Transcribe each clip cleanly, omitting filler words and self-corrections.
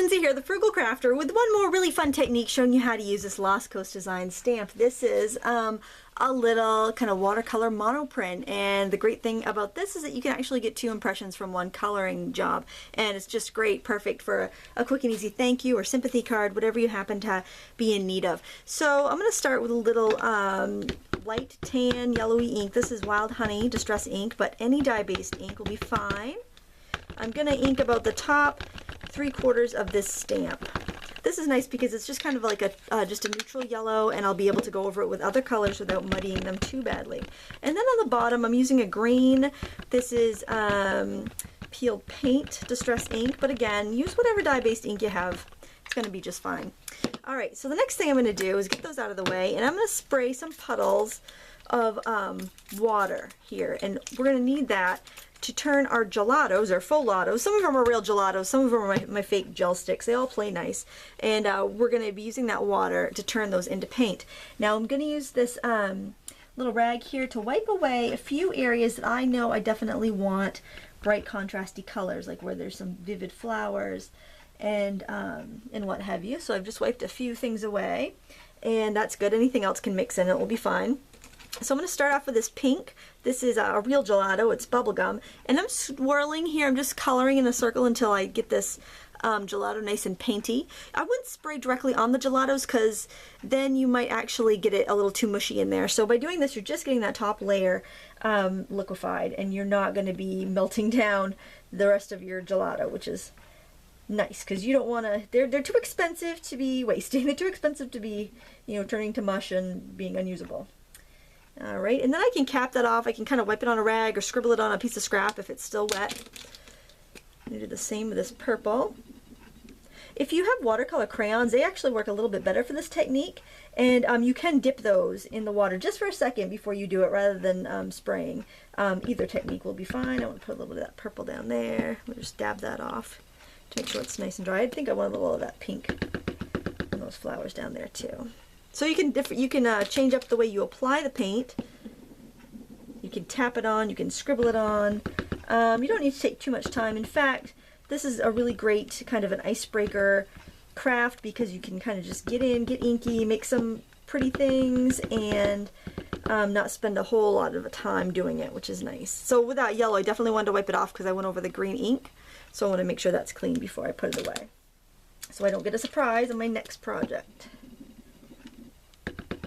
Lindsay here, the Frugal Crafter, with one more really fun technique showing you how to use this Lost Coast Design stamp. This is a little kind of watercolor monoprint, and the great thing about this is that you can actually get 2 impressions from one coloring job, and it's just great, perfect for a quick and easy thank you or sympathy card, whatever you happen to be in need of. So I'm going to start with a little light tan yellowy ink. This is Wild Honey Distress ink, but any dye-based ink will be fine. I'm going to ink about the top 3/4 of this stamp. This is nice because it's just kind of like just a neutral yellow, and I'll be able to go over it with other colors without muddying them too badly. And then on the bottom I'm using a green. This is peeled paint distress ink, but again, use whatever dye-based ink you have. It's going to be just fine. Alright, so the next thing I'm going to do is get those out of the way, and I'm going to spray some puddles of water here, and we're going to need that to turn our gelatos, or faux latos. Some of them are real gelatos, some of them are my fake gel sticks. They all play nice, and we're going to be using that water to turn those into paint. Now I'm going to use this little rag here to wipe away a few areas that I know I definitely want bright contrasty colors, like where there's some vivid flowers and what have you. So I've just wiped a few things away, and that's good. Anything else can mix in, it will be fine. So I'm going to start off with this pink. This is a real gelato, it's bubblegum, and I'm swirling here. I'm just coloring in a circle until I get this gelato nice and painty. I wouldn't spray directly on the gelatos because then you might actually get it a little too mushy in there. So by doing this, you're just getting that top layer liquefied, and you're not going to be melting down the rest of your gelato, which is nice because you don't want to, they're too expensive to be wasting. They're too expensive to be, you know, turning to mush and being unusable. Alright, and then I can cap that off. I can kind of wipe it on a rag or scribble it on a piece of scrap if it's still wet. I do the same with this purple. If you have watercolor crayons, they actually work a little bit better for this technique, and you can dip those in the water just for a second before you do it rather than spraying. Either technique will be fine. I want to put a little bit of that purple down there. We'll just dab that off to make sure it's nice and dry. I think I want a little of that pink and those flowers down there too. So you can change up the way you apply the paint. You can tap it on, you can scribble it on. You don't need to take too much time. In fact, this is a really great kind of an icebreaker craft because you can kind of just get in, get inky, make some pretty things, and not spend a whole lot of time doing it, which is nice. So with that yellow, I definitely wanted to wipe it off because I went over the green ink. So I want to make sure that's clean before I put it away, so I don't get a surprise on my next project.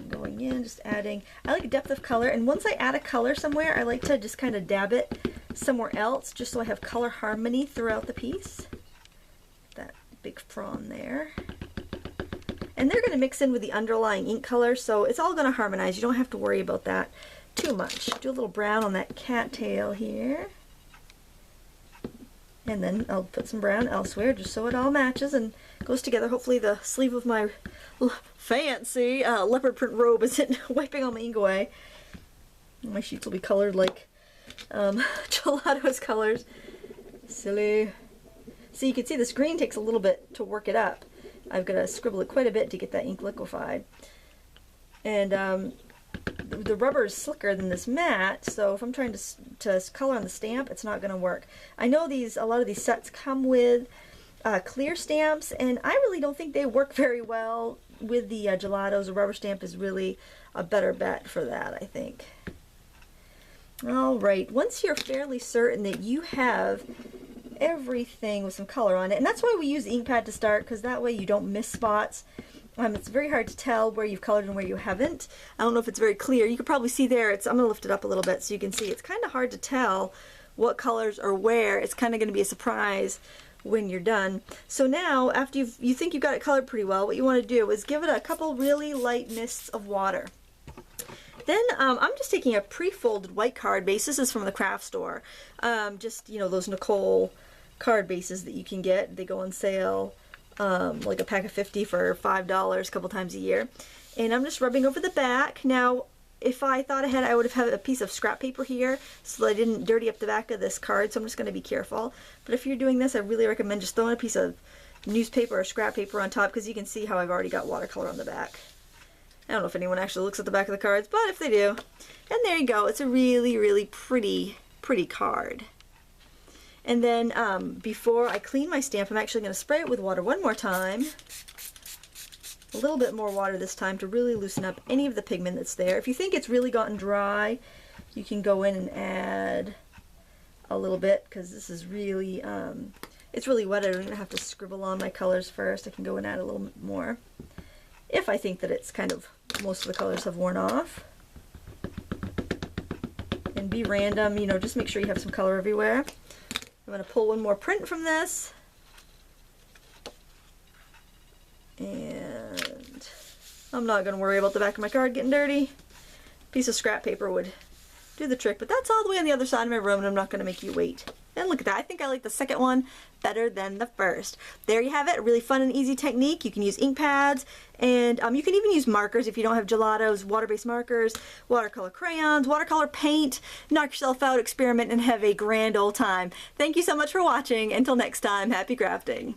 Going in, just adding, I like depth of color, and once I add a color somewhere, I like to just kind of dab it somewhere else just so I have color harmony throughout the piece. That big frond there. And they're going to mix in with the underlying ink color, so it's all going to harmonize. You don't have to worry about that too much. Do a little brown on that cattail here. And then I'll put some brown elsewhere just so it all matches and goes together. Hopefully the sleeve of my fancy leopard print robe isn't wiping all my ink away. My sheets will be colored like gelato's colors. Silly. So you can see this green takes a little bit to work it up. I've got to scribble it quite a bit to get that ink liquefied. And the rubber is slicker than this matte, so if I'm trying to color on the stamp, it's not going to work. I know a lot of these sets come with clear stamps, and I really don't think they work very well with the gelatos. A rubber stamp is really a better bet for that, I think. Alright, once you're fairly certain that you have everything with some color on it, and that's why we use the ink pad to start, because that way you don't miss spots. It's very hard to tell where you've colored and where you haven't. I don't know if it's very clear. You can probably see there, I'm going to lift it up a little bit so you can see. It's kind of hard to tell what colors are where. It's kind of going to be a surprise when you're done. So now, after you think you've got it colored pretty well, what you want to do is give it a couple really light mists of water. Then I'm just taking a pre-folded white card base. This is from the craft store. Just, you know, those Nicole card bases that you can get. They go on sale. Like a pack of 50 for $5 a couple times a year. And I'm just rubbing over the back. Now, if I thought ahead, I would have had a piece of scrap paper here so that I didn't dirty up the back of this card, so I'm just going to be careful. But if you're doing this, I really recommend just throwing a piece of newspaper or scrap paper on top, because you can see how I've already got watercolor on the back. I don't know if anyone actually looks at the back of the cards, but if they do. And there you go. It's a really, really pretty card. And then before I clean my stamp, I'm actually going to spray it with water one more time. A little bit more water this time to really loosen up any of the pigment that's there. If you think it's really gotten dry, you can go in and add a little bit, because this is really, it's really wet. I don't even have to scribble on my colors first. I can go and add a little bit more if I think that it's kind of, most of the colors have worn off. And be random, you know, just make sure you have some color everywhere. I'm going to pull one more print from this. And I'm not going to worry about the back of my card getting dirty. Piece of scrap paper would do the trick, but that's all the way on the other side of my room, and I'm not going to make you wait. And look at that. I think I like the second one better than the first. There you have it. A really fun and easy technique. You can use ink pads, and you can even use markers if you don't have gelatos, water-based markers, watercolor crayons, watercolor paint. Knock yourself out, experiment, and have a grand old time. Thank you so much for watching. Until next time, happy crafting.